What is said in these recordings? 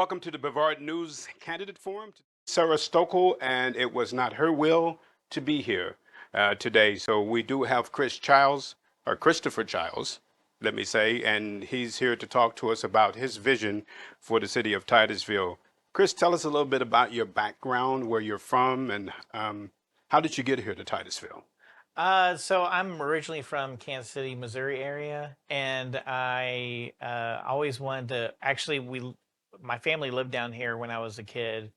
welcome to the Brevard News Candidate Forum. Sarah Stokel, and it was not her will to be here today. So we do have Christopher Childs, let me say, and he's here to talk to us about his vision for the city of Titusville. Chris, tell us a little bit about your background, where you're from, and how did you get here to Titusville? So I'm originally from Kansas City, Missouri area, and I always wanted to. Actually, my family lived down here when I was a kid,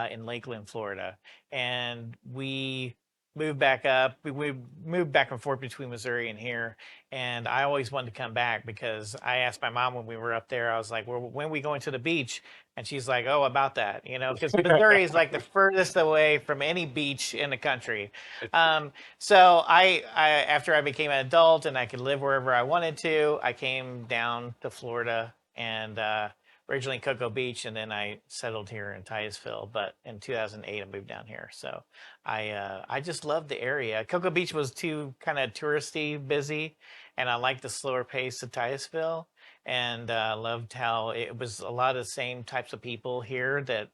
in Lakeland, Florida, and we moved back up. We moved back and forth between Missouri and here, and I always wanted to come back because I asked my mom when we were up there. I was like, "Well, when are we going to the beach?" And she's like, "Oh, about that, because Missouri is like the furthest away from any beach in the country." So after I became an adult and I could live wherever I wanted to, I came down to Florida and originally Cocoa Beach, and then I settled here in Titusville. But in 2008, I moved down here. So I just loved the area. Cocoa Beach was too kind of touristy, busy, and I liked the slower pace of Titusville. And loved how it was a lot of the same types of people here that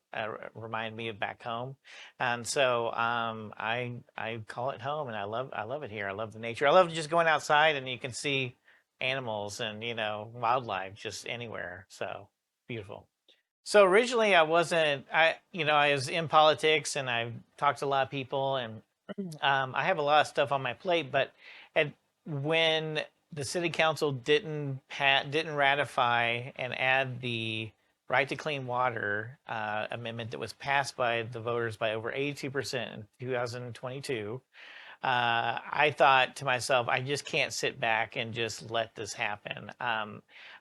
remind me of back home. And so I call it home, and I love it here. I love the nature. I love just going outside, and you can see animals and wildlife just anywhere. So beautiful. So originally I wasn't I was in politics, and I talked to a lot of people, and I have a lot of stuff on my plate. But at when the city council didn't ratify and add the right to clean water amendment that was passed by the voters by over 82% in 2022, I thought to myself, I just can't sit back and just let this happen.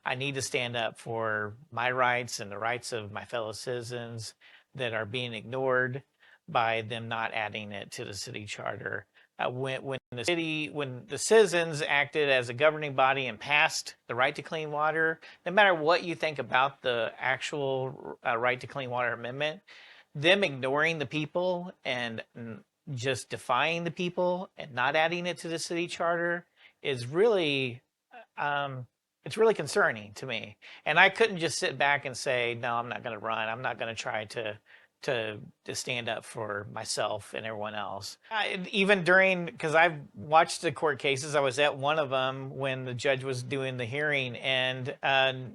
I need to stand up for my rights and the rights of my fellow citizens that are being ignored by them not adding it to the city charter. When the citizens acted as a governing body and passed the right to clean water, no matter what you think about the actual right to clean water amendment, them ignoring the people and just defying the people and not adding it to the city charter is really it's really concerning to me. And I couldn't just sit back and say, no, I'm not going to run. I'm not going to try to stand up for myself and everyone else. Even during, because I've watched the court cases, I was at one of them when the judge was doing the hearing, and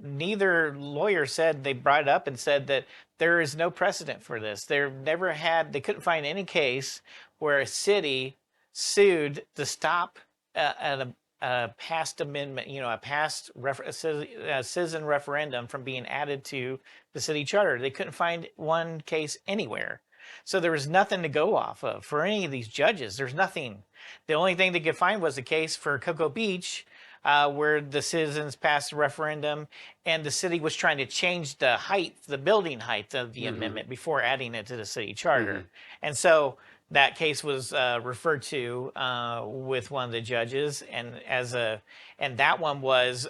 neither lawyer said, they brought it up and said that there is no precedent for this. They couldn't find any case where a city sued to stop a past amendment, a citizen referendum from being added to the city charter. They couldn't find one case anywhere. So there was nothing to go off of for any of these judges. There's nothing. The only thing they could find was a case for Cocoa Beach, where the citizens passed a referendum and the city was trying to change the building height of the amendment before adding it to the city charter. And so that case was referred to with one of the judges, and that one was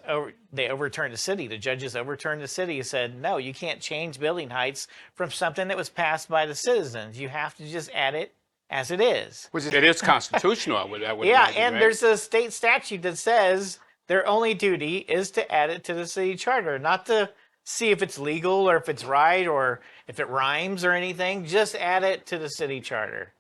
they overturned the city. The judges overturned the city and said, no, you can't change building heights from something that was passed by the citizens. You have to just add it as it is. Which it is constitutional, I would Yeah, imagine, and right? there's a state statute that says their only duty is to add it to the city charter, not to see if it's legal or if it's right or if it rhymes or anything. Just add it to the city charter.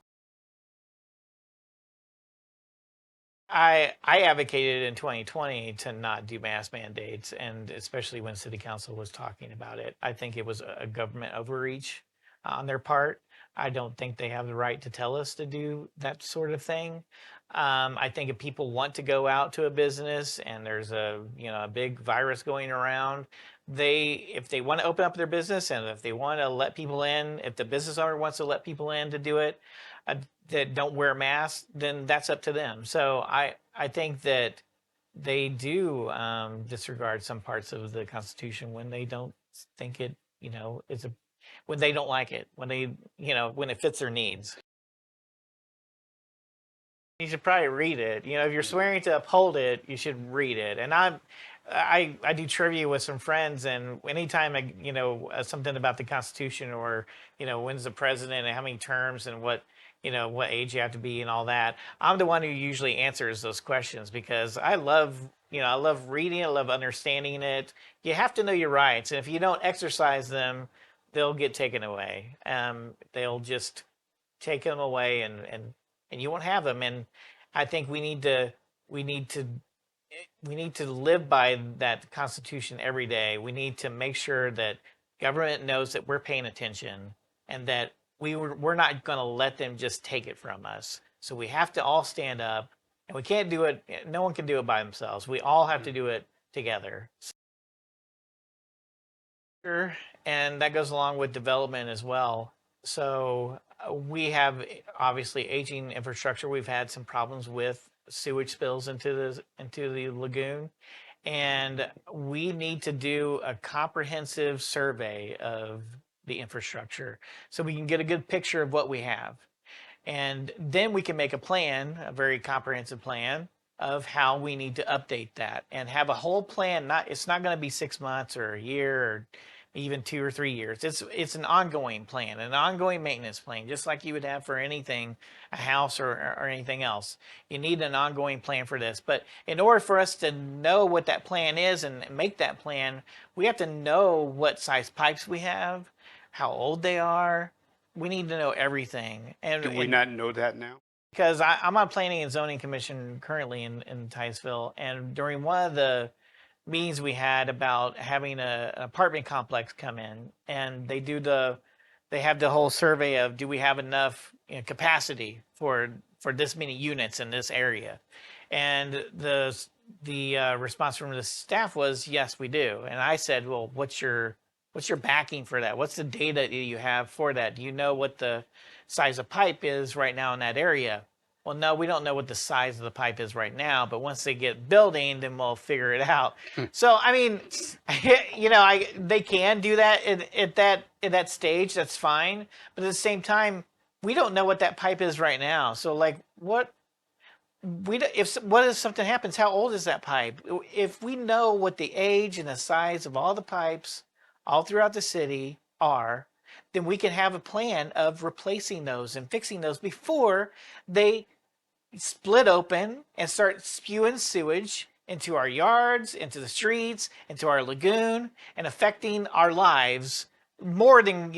I advocated in 2020 to not do mask mandates, and especially when City Council was talking about it. I think it was a government overreach on their part. I don't think they have the right to tell us to do that sort of thing. I think if people want to go out to a business and there's a big virus going around, if they want to open up their business and if they want to let people in, if the business owner wants to let people in to do it, that don't wear masks, then that's up to them. So I think that they do disregard some parts of the Constitution when they don't think it, when they don't like it, when it fits their needs. You should probably read it. If you're swearing to uphold it, you should read it. And I do trivia with some friends, and anytime something about the Constitution or when's the president and how many terms and what what age you have to be and all that. I'm the one who usually answers those questions because I love, I love reading it, I love understanding it. You have to know your rights, and if you don't exercise them, they'll get taken away. They'll just take them away, and you won't have them. And I think we need to we need to live by that Constitution every day. We need to make sure that government knows that we're paying attention and that we're not going to let them just take it from us. So we have to all stand up, and we can't do it. No one can do it by themselves. We all have to do it together. And that goes along with development as well. So we have obviously aging infrastructure. We've had some problems with sewage spills into the lagoon, and we need to do a comprehensive survey of the infrastructure so we can get a good picture of what we have. And then we can make a plan, a very comprehensive plan of how we need to update that and have a whole plan. It's not going to be 6 months or a year or even 2 or 3 years. It's an ongoing plan, an ongoing maintenance plan, just like you would have for anything, a house or anything else. You need an ongoing plan for this. But in order for us to know what that plan is and make that plan, we have to know what size pipes we have, how old they are. We need to know everything. Do we not know that now? Because I'm on Planning and Zoning Commission currently in Titusville, and during one of the meetings we had about having an apartment complex come in, and they have the whole survey of, do we have enough capacity for this many units in this area, and the response from the staff was, yes, we do. And I said, well, what's your backing for that? What's the data that you have for that? Do you know what the size of pipe is right now in that area? Well, no, we don't know what the size of the pipe is right now, but once they get building, then we'll figure it out. So, I mean, they can do that at that stage. That's fine. But at the same time, we don't know what that pipe is right now. So, like, what if something happens? How old is that pipe? If we know what the age and the size of all the pipes all throughout the city are, then we can have a plan of replacing those and fixing those before they split open and start spewing sewage into our yards, into the streets, into our lagoon, and affecting our lives more than,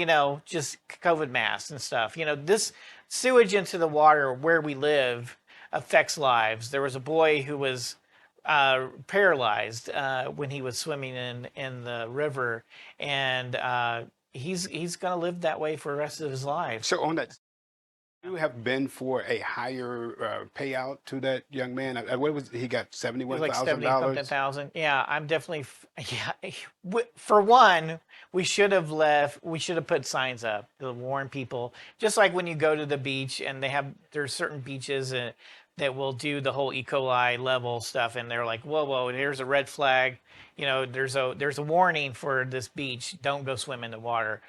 just COVID masks and stuff. This sewage into the water where we live affects lives. There was a boy who was paralyzed when he was swimming in the river, and he's going to live that way for the rest of his life. So on that, you have been for a higher payout to that young man. What was he got? Like $71,000. $70,000. Yeah, I'm definitely. Yeah, for one, we should have left. We should have put signs up to warn people. Just like when you go to the beach, and there's certain beaches that will do the whole E. coli level stuff, and they're like, whoa, here's a red flag. There's a warning for this beach. Don't go swim in the water.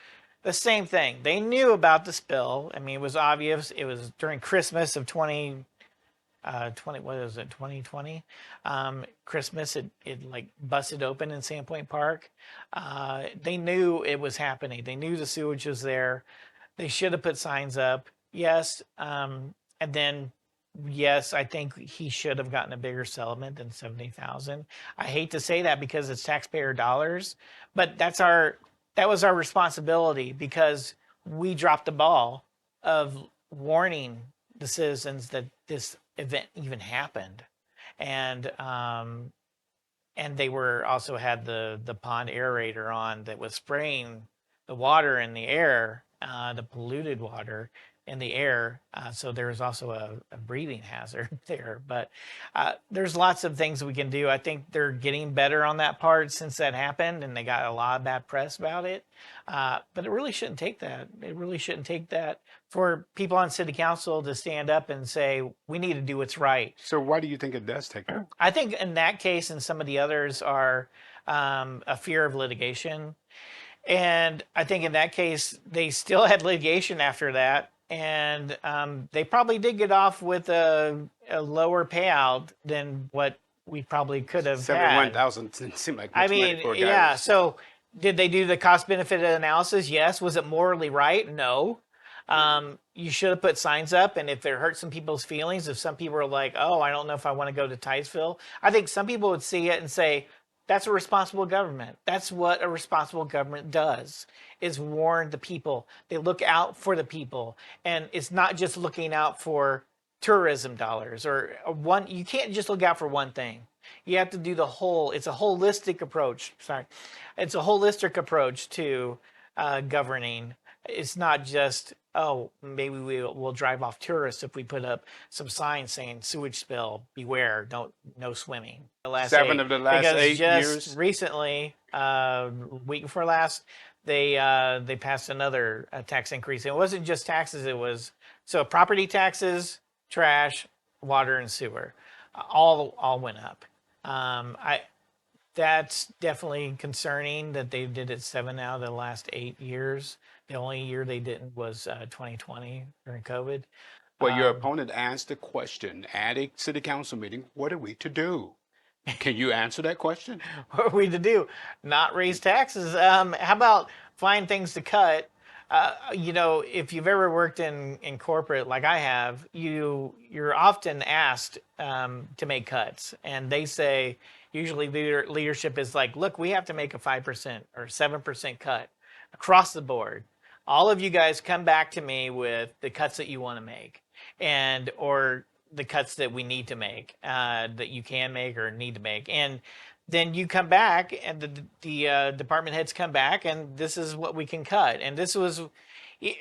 The same thing. They knew about the spill. I mean, it was obvious. It was during Christmas of 2020? Christmas, it like busted open in Sandpoint Park. They knew it was happening. They knew the sewage was there. They should have put signs up. Yes. And then, yes, I think he should have gotten a bigger settlement than 70,000. I hate to say that because it's taxpayer dollars, but that was our responsibility because we dropped the ball of warning the citizens that this event even happened. And they were also had the pond aerator on that was spraying the water in the air, the polluted water in the air. So there was also a breathing hazard there. But there's lots of things we can do. I think they're getting better on that part since that happened, and they got a lot of bad press about it. But it really shouldn't take that. It really shouldn't take that for people on city council to stand up and say, we need to do what's right. So why do you think it does take that? I think in that case and some of the others are a fear of litigation. And I think in that case, they still had litigation after that. And they probably did get off with a lower payout than what we probably could have had. 71,000 didn't seem like much money for a guy. Yeah. So did they do the cost benefit analysis? Yes. Was it morally right? No. You should have put signs up, and if it hurt some people's feelings, if some people are like, "Oh, I don't know if I want to go to Titusville," I think some people would see it and say, "That's a responsible government. That's what a responsible government does: is warn the people. They look out for the people, and it's not just looking out for tourism dollars or one. You can't just look out for one thing. You have to do the whole. It's a holistic approach. Sorry, it's a holistic approach to governing. It's not just, oh, maybe we'll drive off tourists if we put up some signs saying sewage spill, beware, don't, no swimming. The last 7 eight, of the last because 8 just years. recently, week before last, they passed another tax increase. It wasn't just taxes; it was so property taxes, trash, water, and sewer, all went up. I That's definitely concerning that they did it 7 out of the last 8 years. The only year they didn't was 2020 during COVID. Well, your Um, opponent asked the question at a city council meeting, what are we to do? Can you answer that question? what are we to do? Not raise taxes. How about find things to cut? If you've ever worked in corporate like I have, you're often asked to make cuts, and they say usually leadership is like, look, we have to make a 5% or 7% cut across the board. All of you guys come back to me with the cuts that you want to make, and or the cuts that we need to make, that you can make or need to make, and then you come back and the department heads come back and this is what we can cut, and this was,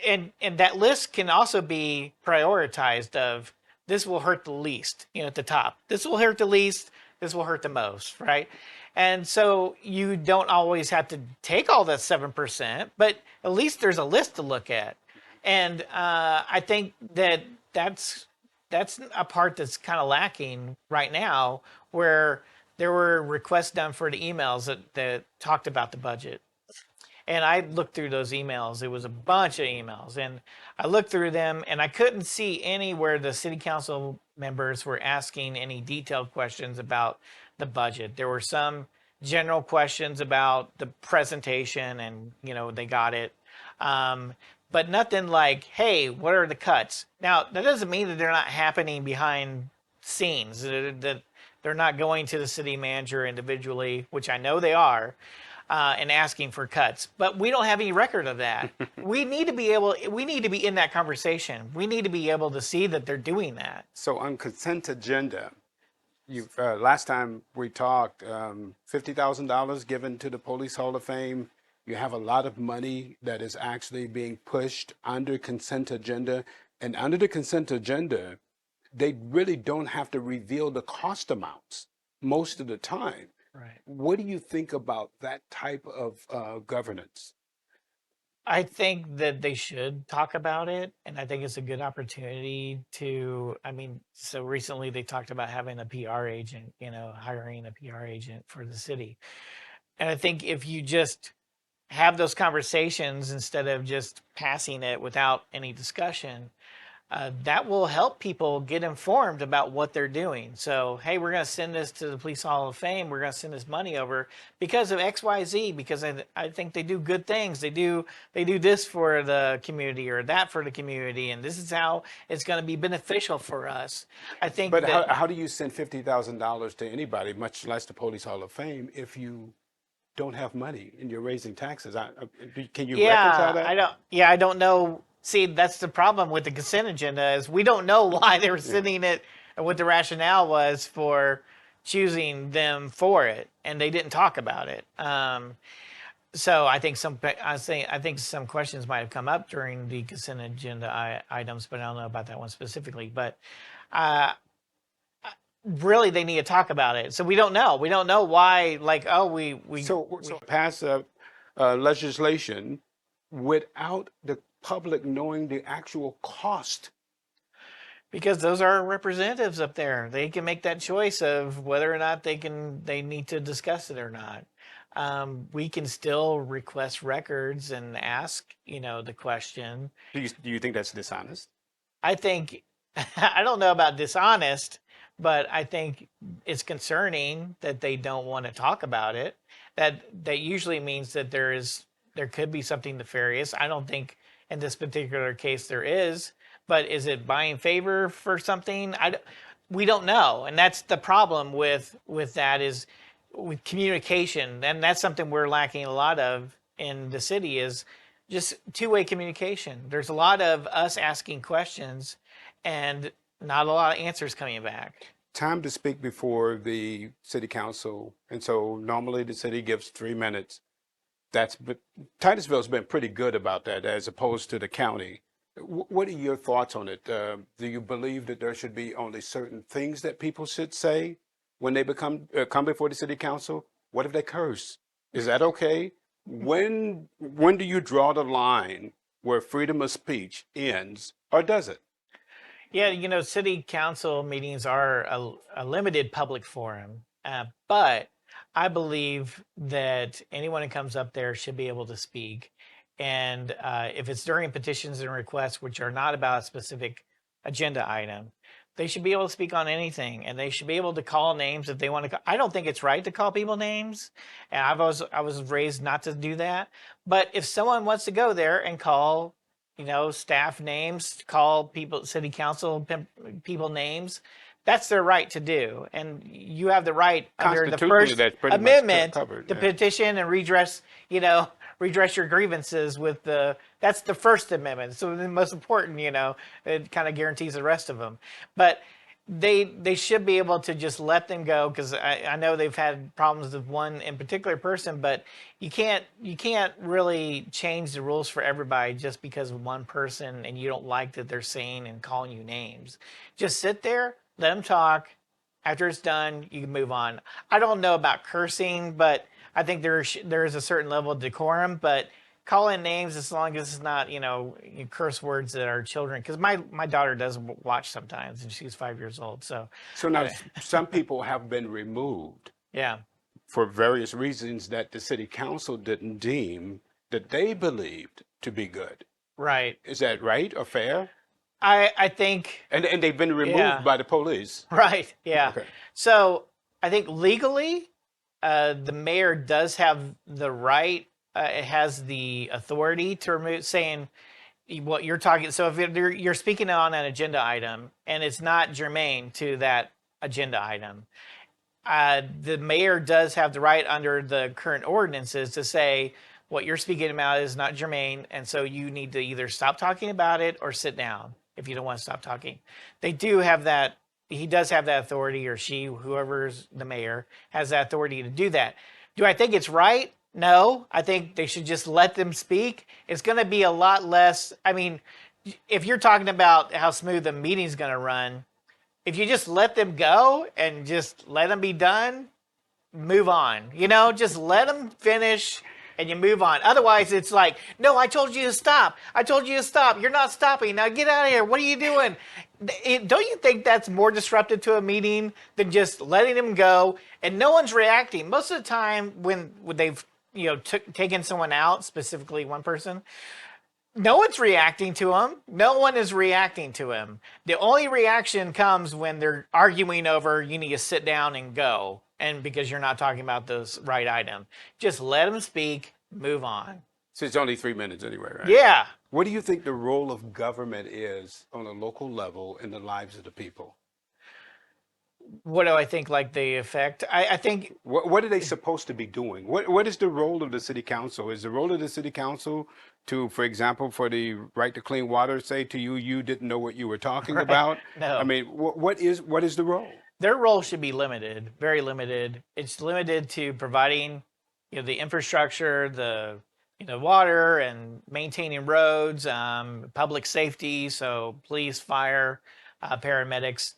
and that list can also be prioritized of this will hurt the least, at the top, this will hurt the least, this will hurt the most, right? And so you don't always have to take all that 7%, but at least there's a list to look at. And I think that's a part that's kind of lacking right now, where there were requests done for the emails that talked about the budget. And I looked through those emails. It was a bunch of emails. And I looked through them and I couldn't see anywhere the city council members were asking any detailed questions about the budget. There were some general questions about the presentation, and, they got it. Um, but nothing like, hey, what are the cuts? Now, that doesn't mean that they're not happening behind scenes, that they're not going to the city manager individually, which I know they are, and asking for cuts. But we don't have any record of that. We need to be in that conversation. We need to be able to see that they're doing that. So on consent agenda, you last time we talked, $50,000 given to the Police Hall of Fame. You have a lot of money that is actually being pushed under consent agenda. And under the consent agenda, they really don't have to reveal the cost amounts most of the time. Right. What do you think about that type of governance? I think that they should talk about it, and I think it's a good opportunity to. I mean, so recently they talked about having a PR agent, hiring a PR agent for the city. And I think if you just have those conversations instead of just passing it without any discussion, that will help people get informed about what they're doing. So, hey, we're going to send this to the Police Hall of Fame. We're going to send this money over because of X, Y, Z. Because I think they do good things. They do this for the community or that for the community, and this is how it's going to be beneficial for us. I think But that, how do you send $50,000 to anybody, much less the Police Hall of Fame, if you don't have money and you're raising taxes? Can you reconcile yeah, that? I don't know. See, that's the problem with the consent agenda, is we don't know why they were Yeah. sending it and what the rationale was for choosing them for it, and they didn't talk about it. So I think some questions might have come up during the consent agenda items, but I don't know about that one specifically. But uh, really, they need to talk about it. So we don't know. We don't know why. Like, oh, So pass legislation without the public knowing the actual cost. because those are our representatives up there. They can make that choice of whether or not they need to discuss it or not. We can still request records and ask, the question. Do you think that's dishonest? I think, I don't know about dishonest, but I think it's concerning that they don't want to talk about it. That usually means that there could be something nefarious. I don't think In this particular case, there is. But is it buying favor for something? We don't know, and that's the problem with that is with communication, and that's something we're lacking a lot of in the city is just two-way communication. There's a lot of us asking questions and not a lot of answers coming back. Time to speak before the city council, and so normally the city gives 3 minutes. Titusville's been pretty good about that as opposed to the county. What are your thoughts on it? Do you believe that there should be only certain things that people should say when they come before the city council? What if they curse? Is that okay? When do you draw the line where freedom of speech ends, or does it? Yeah, city council meetings are a limited public forum, but I believe that anyone who comes up there should be able to speak. And if it's during petitions and requests, which are not about a specific agenda item, they should be able to speak on anything, and they should be able to call names if they want to. I don't think it's right to call people names, and I was raised not to do that. But if someone wants to go there and call staff names, call people, city council people names, that's their right to do. And you have the right under the Constitutionally, First that's pretty much Amendment covered. to Yeah. petition and redress your grievances with that's the First Amendment. So the most important, it kind of guarantees the rest of them. But they should be able to just let them go, because I know they've had problems with one in particular person, but you can't really change the rules for everybody just because of one person and you don't like that they're saying and calling you names. Just sit there, let them talk. After it's done, you can move on. I don't know about cursing, but I think there is a certain level of decorum, but calling names, as long as it's not, curse words that are children. Because my daughter does watch sometimes, and she's 5 years old. So Now some people have been removed yeah, for various reasons that the city council didn't deem that they believed to be good. right. Is that right or fair? I think And they've been removed Yeah. by the police. right. Yeah. Okay. So I think legally, the mayor does have the right. It has the authority to remove, saying what you're talking. So if you're speaking on an agenda item and it's not germane to that agenda item, the mayor does have the right under the current ordinances to say what you're speaking about is not germane, and so you need to either stop talking about it or sit down if you don't want to stop talking. They do have that. He does have that authority, or she, whoever's the mayor, has that authority to do that. Do I think it's right? No, I think they should just let them speak. It's going to be a lot less. I mean, if you're talking about how smooth the meeting's going to run, if you just let them go and just let them be done, move on. Just let them finish and you move on. Otherwise, it's like, no, I told you to stop. I told you to stop. You're not stopping. Now get out of here. What are you doing? Don't you think that's more disruptive to a meeting than just letting them go and no one's reacting? Most of the time when they've taken someone out, specifically one person, no one's reacting to him. No one is reacting to him. The only reaction comes when they're arguing over you need to sit down and go, and because you're not talking about this right item. Just let them speak, move on. So it's only 3 minutes anyway, right? Yeah. What do you think the role of government is on a local level in the lives of the people? What do I think, like the effect? I think What are they supposed to be doing? What is the role of the city council? Is the role of the city council to, for example, for the right to clean water, say to you, you didn't know what you were talking Right. about? No. I mean, what is the role? their role should be limited, very limited. It's limited to providing, the infrastructure, the water and maintaining roads, public safety, so police, fire, paramedics,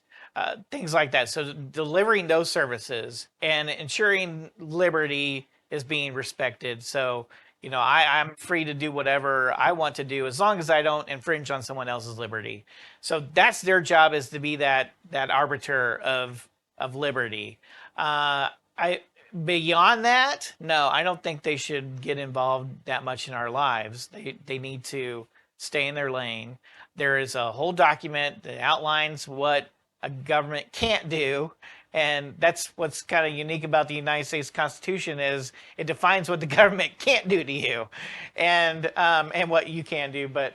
things like that. So delivering those services and ensuring liberty is being respected. So I'm free to do whatever I want to do as long as I don't infringe on someone else's liberty. So that's their job, is to be that arbiter of liberty. I Beyond that, no, I don't think they should get involved that much in our lives. They need to stay in their lane. There is a whole document that outlines what a government can't do. And that's what's kind of unique about the United States Constitution, is it defines what the government can't do to you, and what you can do. But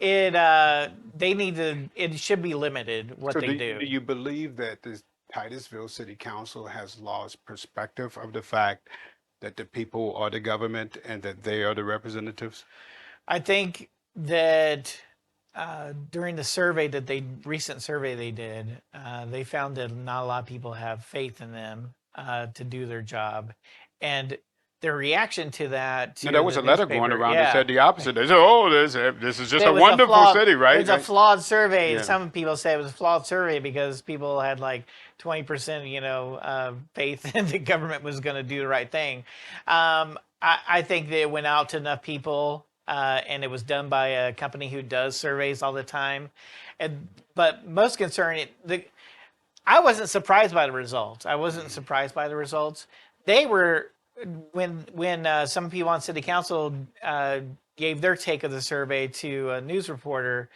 it they need to. It should be limited what So they do do. you believe that the Titusville City Council has lost perspective of the fact that the people are the government and that they are the representatives? I think that during the survey that they recent survey they did, they found that not a lot of people have faith in them to do their job, and their reaction to that Now, there to was the a letter going newspaper, around that yeah, said the opposite. They said, "Oh, this is just it a was a wonderful flawed. city, It right?" was a flawed survey. Yeah. Some people say it was a flawed survey because people had like 20%, faith in the government was going to do the right thing. I think that it went out to enough people, and it was done by a company who does surveys all the time. And but most concerning, I wasn't surprised by the results. I wasn't surprised by the results. They were when some people on city council gave their take of the survey to a news reporter.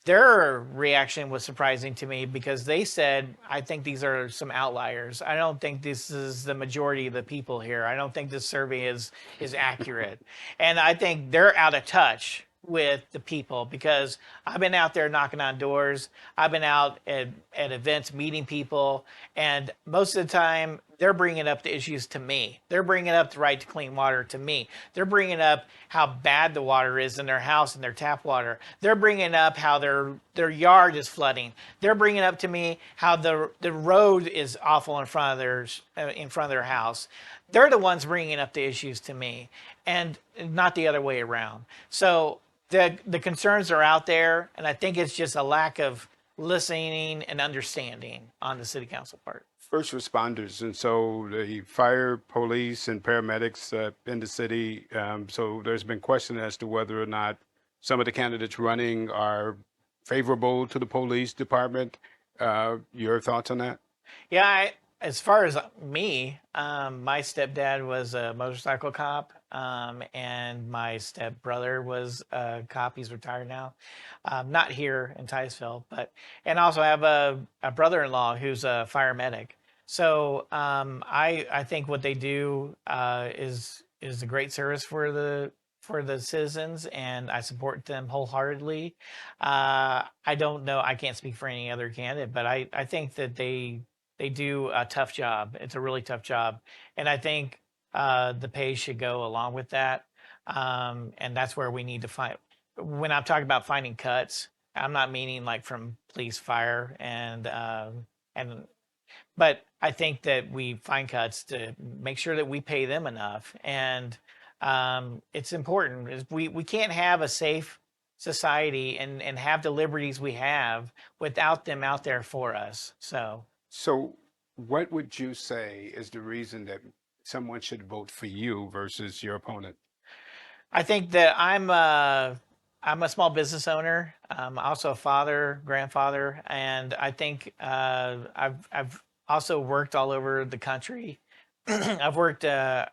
Their reaction was surprising to me because they said, I think these are some outliers. I don't think this is the majority of the people here. I don't think this survey is accurate. And I think they're out of touch with the people because I've been out there knocking on doors. I've been out at events meeting people, and most of the time they're bringing up the issues to me. They're bringing up the right to clean water to me. They're bringing up how bad the water is in their house and their tap water. They're bringing up how their yard is flooding. They're bringing up to me how the road is awful in front of their house. They're the ones bringing up the issues to me, and not the other way around. So the concerns are out there, and I think it's just a lack of listening and understanding on the city council part. First responders, and so the fire, police, and paramedics in the city. So there's been question as to whether or not some of the candidates running are favorable to the police department. Your thoughts on that? Yeah, as far as me, my stepdad was a motorcycle cop, and my stepbrother was a cop. He's retired now, not here in Titusville, but and also have a brother-in-law who's a fire medic. So I think what they do is a great service for the citizens, and I support them wholeheartedly. I don't know, I can't speak for any other candidate, but I think that they do a tough job. It's a really tough job, and I think the pay should go along with that. And that's where we need to find. When I'm talking about finding cuts, I'm not meaning like from police, fire, and but I think that we find cuts to make sure that we pay them enough. And it's important. We can't have a safe society and have the liberties we have without them out there for us. So So, what would you say is the reason that someone should vote for you versus your opponent? I think that I'm a small business owner. Also a father, grandfather, and I think I've also worked all over the country. I've worked at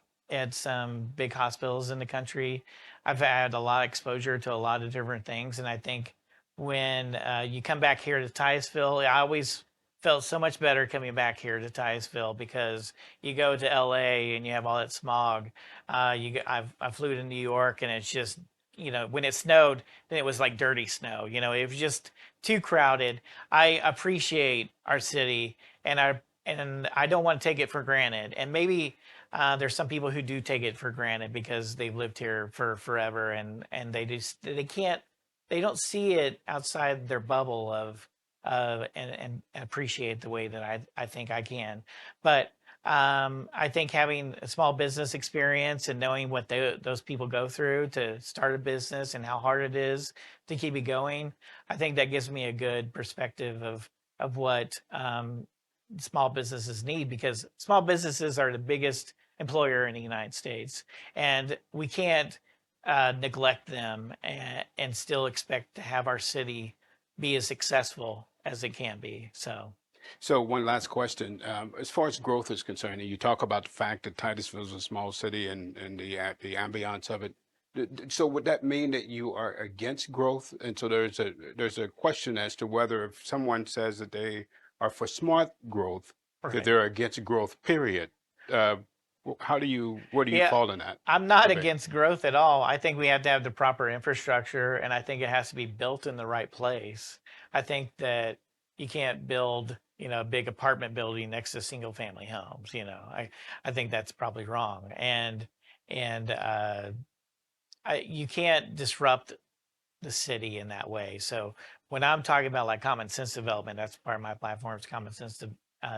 some big hospitals in the country. I've had a lot of exposure to a lot of different things, and I think when you come back here to Titusville, I always felt so much better coming back here to Titusville because you go to LA and you have all that smog. I flew to New York, and it's just, when it snowed, then it was like dirty snow. It was just too crowded. I appreciate our city, and I don't want to take it for granted. And maybe there's some people who do take it for granted because they've lived here for forever, and they can't, they don't see it outside their bubble of and appreciate the way that I think I can. But I think having a small business experience and knowing what those people go through to start a business and how hard it is to keep it going, I think that gives me a good perspective of what small businesses need, because small businesses are the biggest employer in the United States, and we can't neglect them and still expect to have our city be as successful as it can be. So, one last question. As far as growth is concerned, and you talk about the fact that Titusville is a small city and the ambiance of it. So, would that mean that you are against growth? And so there's a question as to whether if someone says that they are for smart growth, that Right. they're against growth, period. Uh, where do you Yeah, fall in that I'm not debate? against growth at all. I think we have to have the proper infrastructure, and I think it has to be built in the right place. I think that you can't build, a big apartment building next to single family homes. I think that's probably wrong, and you can't disrupt the city in that way. So when I'm talking about like common sense development, that's part of my platform's common sense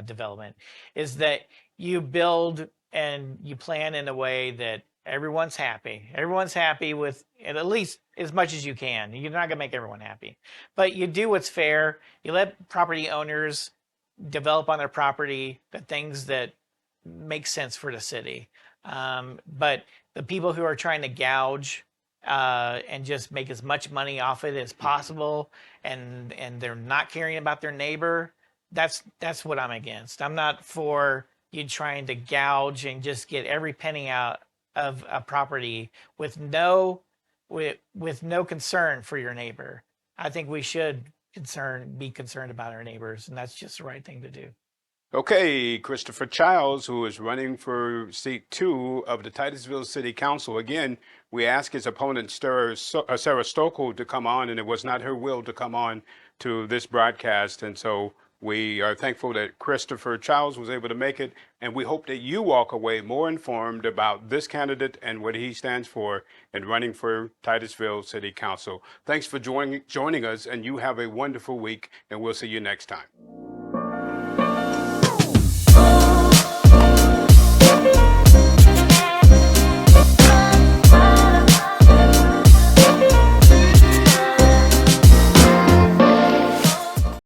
development, is that you build and you plan in a way that everyone's happy. Everyone's happy with at least as much as you can. You're not gonna make everyone happy, but you do what's fair. You let property owners develop on their property the things that make sense for the city. But the people who are trying to gouge and just make as much money off it as possible, and they're not caring about their neighbor, that's what I'm against. I'm not for you trying to gouge and just get every penny out of a property with no concern for your neighbor. I think we should be concerned about our neighbors, and that's just the right thing to do. Okay, Christopher Childs, who is running for seat 2 of the Titusville City Council. Again, we asked his opponent, Sarah Stokel, to come on, and it was not her will to come on to this broadcast. And so we are thankful that Christopher Childs was able to make it, and we hope that you walk away more informed about this candidate and what he stands for in running for Titusville City Council. Thanks for joining us, and you have a wonderful week, and we'll see you next time.